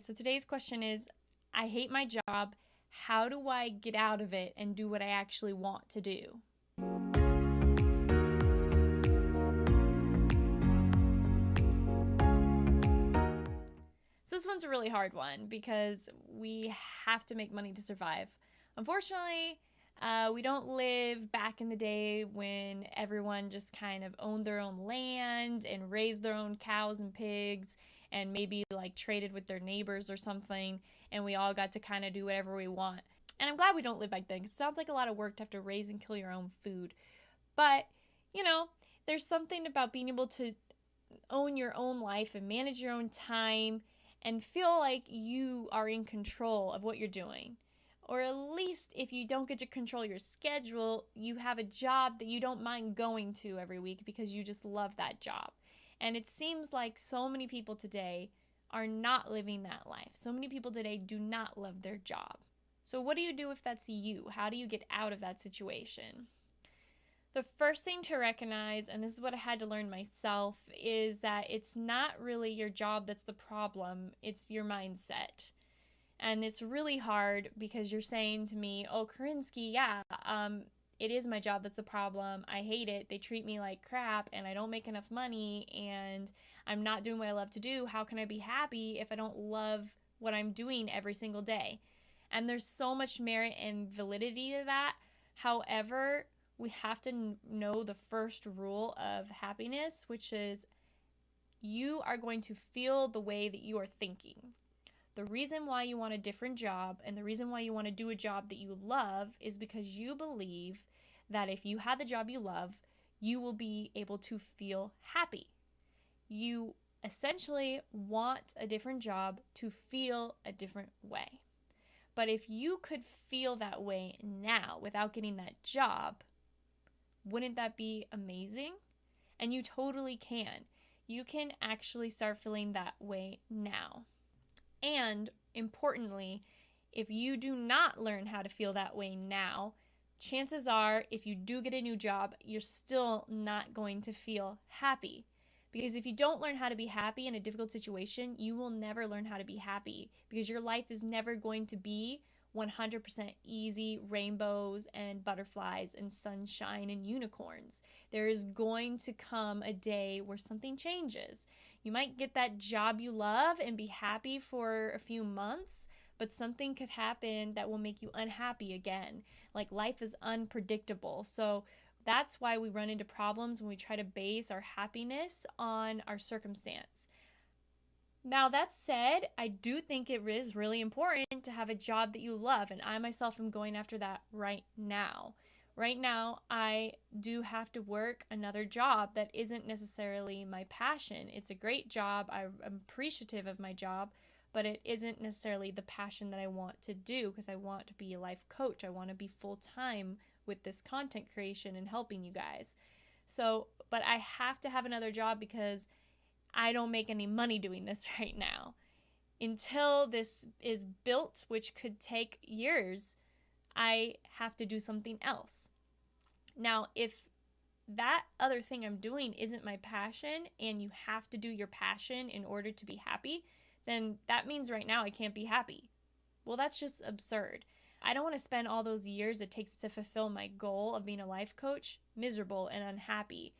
So today's question is, I hate my job. How do I get out of it and do what I actually want to do? So this one's a really hard one because we have to make money to survive. Unfortunately, we don't live back in the day when everyone just kind of owned their own land and raised their own cows and pigs and maybe like traded with their neighbors or something, and we all got to kind of do whatever we want. And I'm glad we don't live back then 'cause it sounds like a lot of work to have to raise and kill your own food. But, you know, there's something about being able to own your own life and manage your own time and feel like you are in control of what you're doing. Or at least if you don't get to control your schedule, you have a job that you don't mind going to every week because you just love that job. And it seems like so many people today are not living that life. So many people today do not love their job. So what do you do if that's you? How do you get out of that situation? The first thing to recognize, and this is what I had to learn myself, is that it's not really your job that's the problem, it's your mindset. And it's really hard because you're saying to me, oh, Karinsky, yeah, it is my job that's the problem. I hate it. They treat me like crap and I don't make enough money and I'm not doing what I love to do. How can I be happy if I don't love what I'm doing every single day? And there's so much merit and validity to that. However, we have to know the first rule of happiness, which is you are going to feel the way that you are thinking. The reason why you want a different job and the reason why you want to do a job that you love is because you believe that if you have the job you love, you will be able to feel happy. You essentially want a different job to feel a different way. But if you could feel that way now without getting that job, wouldn't that be amazing? And you totally can. You can actually start feeling that way now. And importantly, if you do not learn how to feel that way now, chances are if you do get a new job, you're still not going to feel happy. Because if you don't learn how to be happy in a difficult situation, you will never learn how to be happy because your life is never going to be 100% easy rainbows and butterflies and sunshine and unicorns. There is going to come a day where something changes. You might get that job you love and be happy for a few months, but something could happen that will make you unhappy again. Like life is unpredictable. So that's why we run into problems when we try to base our happiness on our circumstance. Now, that said, I do think it is really important to have a job that you love, and I myself am going after that right now. Right now, I do have to work another job that isn't necessarily my passion. It's a great job. I'm appreciative of my job, but it isn't necessarily the passion that I want to do because I want to be a life coach. I want to be full time with this content creation and helping you guys. So, but I have to have another job because I don't make any money doing this right now. Until this is built, which could take years, I have to do something else. Now, if that other thing I'm doing isn't my passion and you have to do your passion in order to be happy, then that means right now I can't be happy. Well, that's just absurd. I don't want to spend all those years it takes to fulfill my goal of being a life coach miserable and unhappy.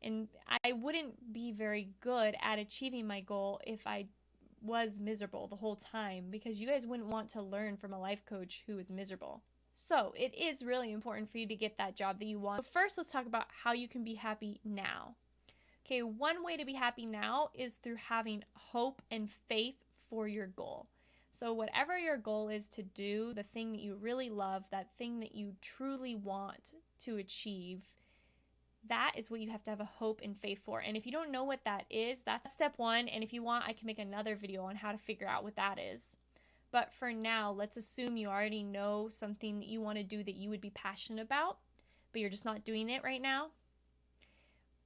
And I wouldn't be very good at achieving my goal if I was miserable the whole time because you guys wouldn't want to learn from a life coach who is miserable. So it is really important for you to get that job that you want. But first, let's talk about how you can be happy now. Okay, one way to be happy now is through having hope and faith for your goal. So whatever your goal is to do, the thing that you really love, that thing that you truly want to achieve, that is what you have to have a hope and faith for. And if you don't know what that is, that's step one. And if you want, I can make another video on how to figure out what that is. But for now, let's assume you already know something that you want to do that you would be passionate about, but you're just not doing it right now.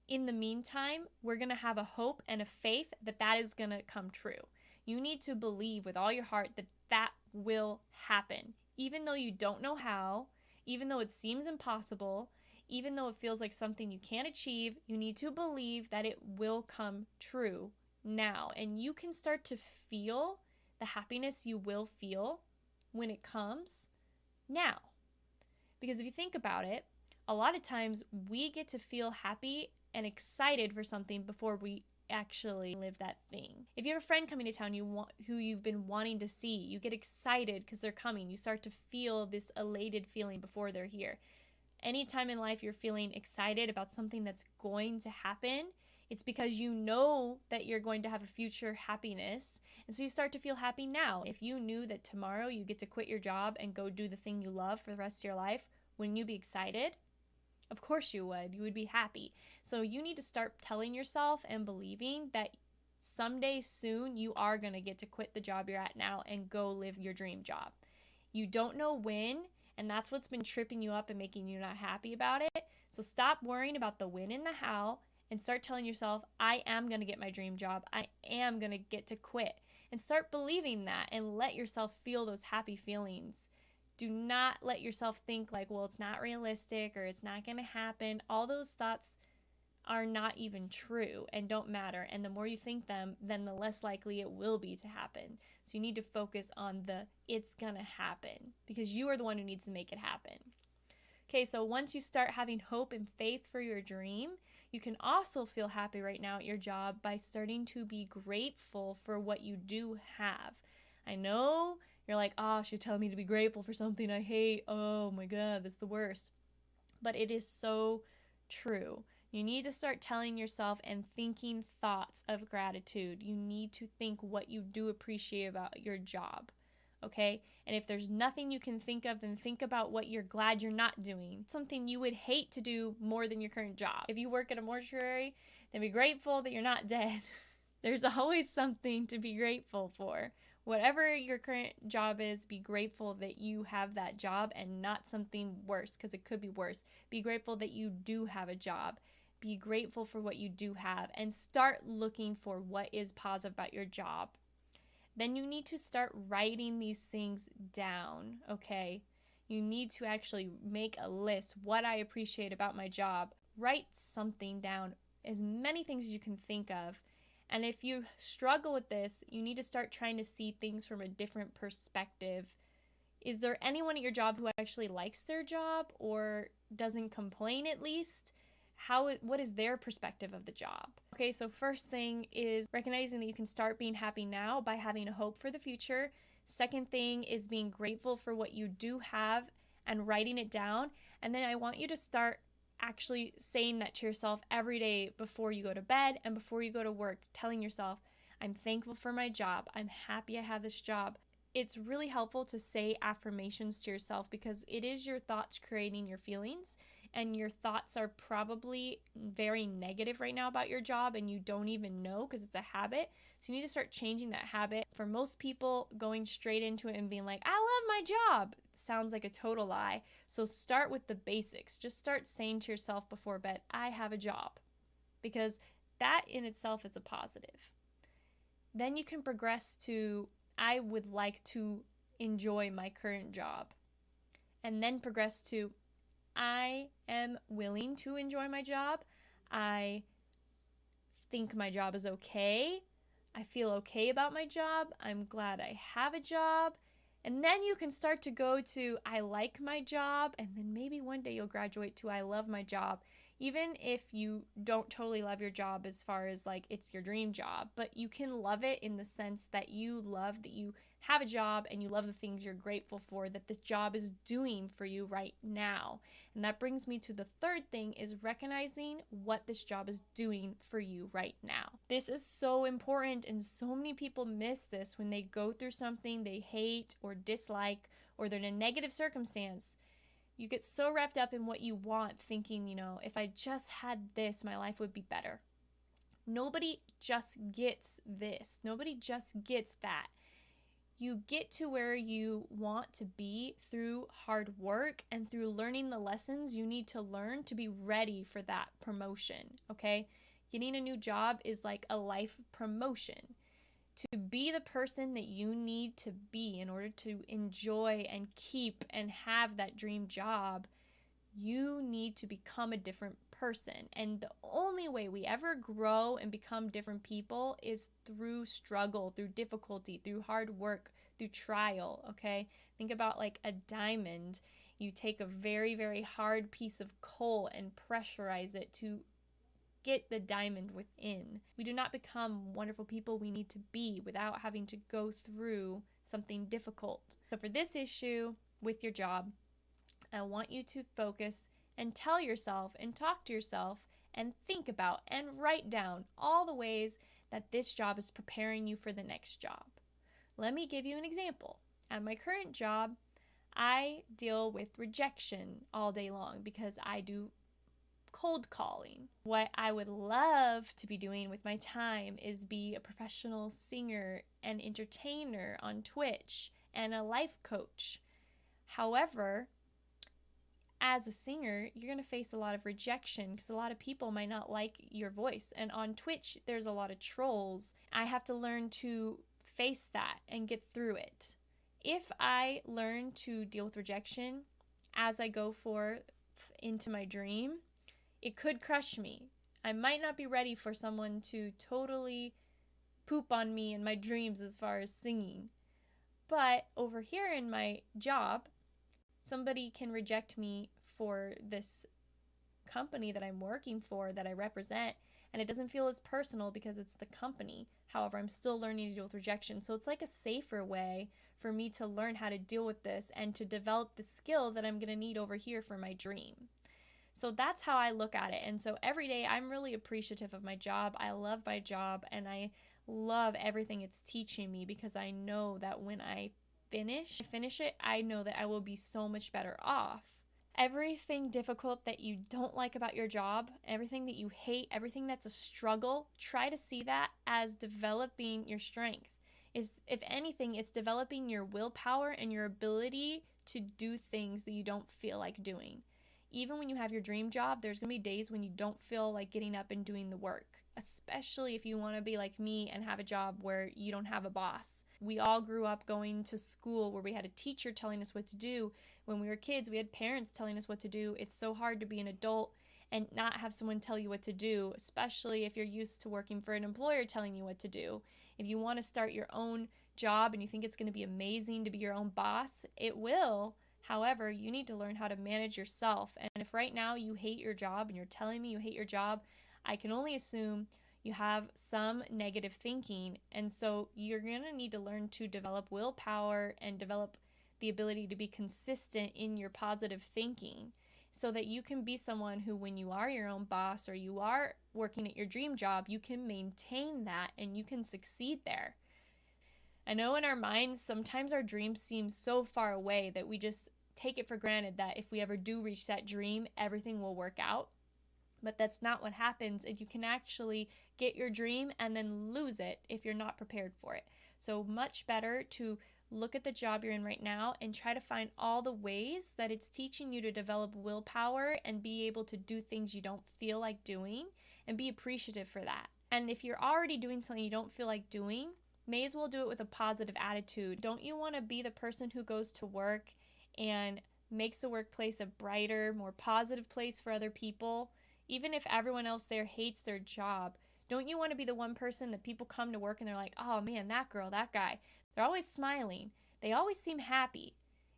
In the meantime, we're going to have a hope and a faith that that is going to come true. You need to believe with all your heart that that will happen. Even though you don't know how, even though it seems impossible, even though it feels like something you can't achieve, you need to believe that it will come true now. And you can start to feel the happiness you will feel when it comes now. Because if you think about it, a lot of times we get to feel happy and excited for something before we actually live that thing. If you have a friend coming to town who you've been wanting to see, you get excited because they're coming. You start to feel this elated feeling before they're here. Anytime in life you're feeling excited about something that's going to happen, it's because you know that you're going to have a future happiness. And so you start to feel happy now. If you knew that tomorrow you get to quit your job and go do the thing you love for the rest of your life, wouldn't you be excited? Of course you would. You would be happy. So you need to start telling yourself and believing that someday soon you are going to get to quit the job you're at now and go live your dream job. You don't know when, and that's what's been tripping you up and making you not happy about it. So stop worrying about the when and the how and start telling yourself, I am going to get my dream job. I am going to get to quit. And start believing that and let yourself feel those happy feelings. Do not let yourself think like, well, it's not realistic or it's not going to happen. All those thoughts are not even true and don't matter. And the more you think them, then the less likely it will be to happen. So you need to focus on the it's going to happen because you are the one who needs to make it happen. Okay, so once you start having hope and faith for your dream, you can also feel happy right now at your job by starting to be grateful for what you do have. I know you're like, oh, she's telling me to be grateful for something I hate. Oh my God, that's the worst. But it is so true. You need to start telling yourself and thinking thoughts of gratitude. You need to think what you do appreciate about your job. Okay? And if there's nothing you can think of, then think about what you're glad you're not doing. Something you would hate to do more than your current job. If you work at a mortuary, then be grateful that you're not dead. There's always something to be grateful for. Whatever your current job is, be grateful that you have that job and not something worse, because it could be worse. Be grateful that you do have a job. Be grateful for what you do have and start looking for what is positive about your job. Then you need to start writing these things down, okay? You need to actually make a list. What I appreciate about my job. Write something down, as many things as you can think of. And if you struggle with this, you need to start trying to see things from a different perspective. Is there anyone at your job who actually likes their job or doesn't complain at least? What is their perspective of the job? Okay, so first thing is recognizing that you can start being happy now by having a hope for the future. Second thing is being grateful for what you do have and writing it down. And then I want you to start actually saying that to yourself every day before you go to bed and before you go to work, telling yourself, I'm thankful for my job. I'm happy I have this job. It's really helpful to say affirmations to yourself because it is your thoughts creating your feelings. And your thoughts are probably very negative right now about your job and you don't even know because it's a habit. So you need to start changing that habit. For most people, going straight into it and being like, I love my job sounds like a total lie. So start with the basics. Just start saying to yourself before bed, I have a job, because that in itself is a positive. Then you can progress to, I would like to enjoy my current job. And then progress to, I am willing to enjoy my job. I think my job is okay. I feel okay about my job. I'm glad I have a job. And then you can start to go to, I like my job. And then maybe one day you'll graduate to, I love my job. Even if you don't totally love your job as far as like it's your dream job, but you can love it in the sense that you love that you have a job and you love the things you're grateful for that this job is doing for you right now. And that brings me to the third thing, is recognizing what this job is doing for you right now. This is so important, and so many people miss this when they go through something they hate or dislike, or they're in a negative circumstance. You get so wrapped up in what you want, thinking, if I just had this, my life would be better. Nobody just gets this. Nobody just gets that. You get to where you want to be through hard work and through learning the lessons you need to learn to be ready for that promotion, okay? Getting a new job is like a life promotion. To be the person that you need to be in order to enjoy and keep and have that dream job, you need to become a different person. And the only way we ever grow and become different people is through struggle, through difficulty, through hard work, through trial, okay? Think about like a diamond. You take a very, very hard piece of coal and pressurize it to get the diamond within. We do not become wonderful people we need to be without having to go through something difficult. So for this issue with your job, I want you to focus and tell yourself and talk to yourself and think about and write down all the ways that this job is preparing you for the next job. Let me give you an example. At my current job, I deal with rejection all day long because I do cold calling. What I would love to be doing with my time is be a professional singer and entertainer on Twitch and a life coach. However, as a singer, you're going to face a lot of rejection because a lot of people might not like your voice. And on Twitch, there's a lot of trolls. I have to learn to face that and get through it. If I learn to deal with rejection as I go forth into my dream, it could crush me. I might not be ready for someone to totally poop on me in my dreams as far as singing. But over here in my job, somebody can reject me for this company that I'm working for, that I represent, and it doesn't feel as personal because it's the company. However, I'm still learning to deal with rejection. So it's like a safer way for me to learn how to deal with this and to develop the skill that I'm going to need over here for my dream. So that's how I look at it. And so every day I'm really appreciative of my job. I love my job and I love everything it's teaching me because I know that when I finish it, I know that I will be so much better off. Everything difficult that you don't like about your job, everything that you hate, everything that's a struggle, try to see that as developing your strength. If anything, it's developing your willpower and your ability to do things that you don't feel like doing. Even when you have your dream job, there's going to be days when you don't feel like getting up and doing the work, especially if you want to be like me and have a job where you don't have a boss. We all grew up going to school where we had a teacher telling us what to do. When we were kids, we had parents telling us what to do. It's so hard to be an adult and not have someone tell you what to do, especially if you're used to working for an employer telling you what to do. If you want to start your own job and you think it's going to be amazing to be your own boss, it will. However, you need to learn how to manage yourself. And if right now you hate your job and you're telling me you hate your job, I can only assume you have some negative thinking. And so you're going to need to learn to develop willpower and develop the ability to be consistent in your positive thinking so that you can be someone who, when you are your own boss or you are working at your dream job, you can maintain that and you can succeed there. I know in our minds, sometimes our dreams seem so far away that we just take it for granted that if we ever do reach that dream, everything will work out. But that's not what happens, and you can actually get your dream and then lose it if you're not prepared for it. So much better to look at the job you're in right now and try to find all the ways that it's teaching you to develop willpower and be able to do things you don't feel like doing and be appreciative for that. And if you're already doing something you don't feel like doing, may as well do it with a positive attitude. Don't you want to be the person who goes to work and makes the workplace a brighter, more positive place for other people? Even if everyone else there hates their job, don't you want to be the one person that people come to work and they're like, oh man, that girl, that guy, they're always smiling. They always seem happy.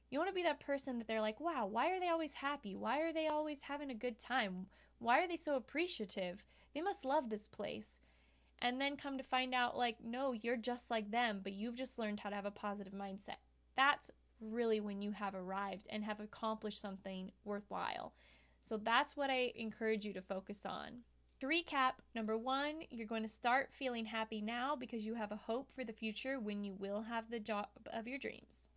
You want to be that person that they're like, wow, why are they always happy? Why are they always having a good time? Why are they so appreciative? They must love this place. And then come to find out, like, no, you're just like them, but you've just learned how to have a positive mindset. That's really when you have arrived and have accomplished something worthwhile. So that's what I encourage you to focus on. To recap, number 1, you're going to start feeling happy now because you have a hope for the future when you will have the job of your dreams.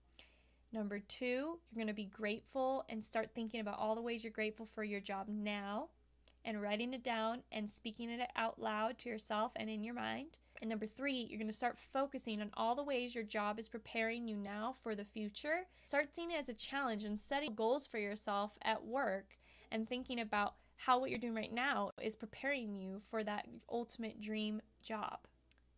Number 2, you're going to be grateful and start thinking about all the ways you're grateful for your job now and writing it down and speaking it out loud to yourself and in your mind. And number 3, you're going to start focusing on all the ways your job is preparing you now for the future. Start seeing it as a challenge and setting goals for yourself at work and thinking about how what you're doing right now is preparing you for that ultimate dream job.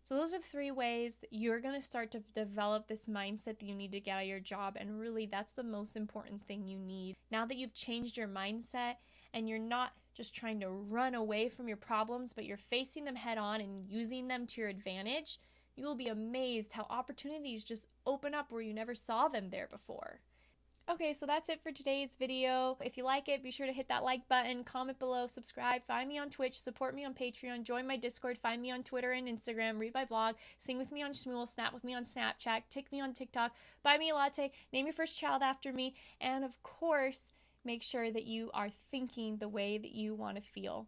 So those are 3 ways that you're going to start to develop this mindset that you need to get out of your job. And really, that's the most important thing you need. Now that you've changed your mindset and you're not just trying to run away from your problems, but you're facing them head on and using them to your advantage, you will be amazed how opportunities just open up where you never saw them there before. Okay, so that's it for today's video. If you like it, be sure to hit that like button, comment below, subscribe, find me on Twitch, support me on Patreon, join my Discord, find me on Twitter and Instagram, read my blog, sing with me on Shmool, snap with me on Snapchat, tick me on TikTok, buy me a latte, name your first child after me, and of course, make sure that you are thinking the way that you want to feel.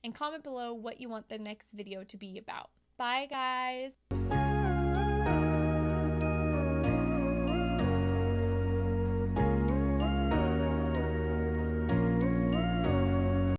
And comment below what you want the next video to be about. Bye, guys!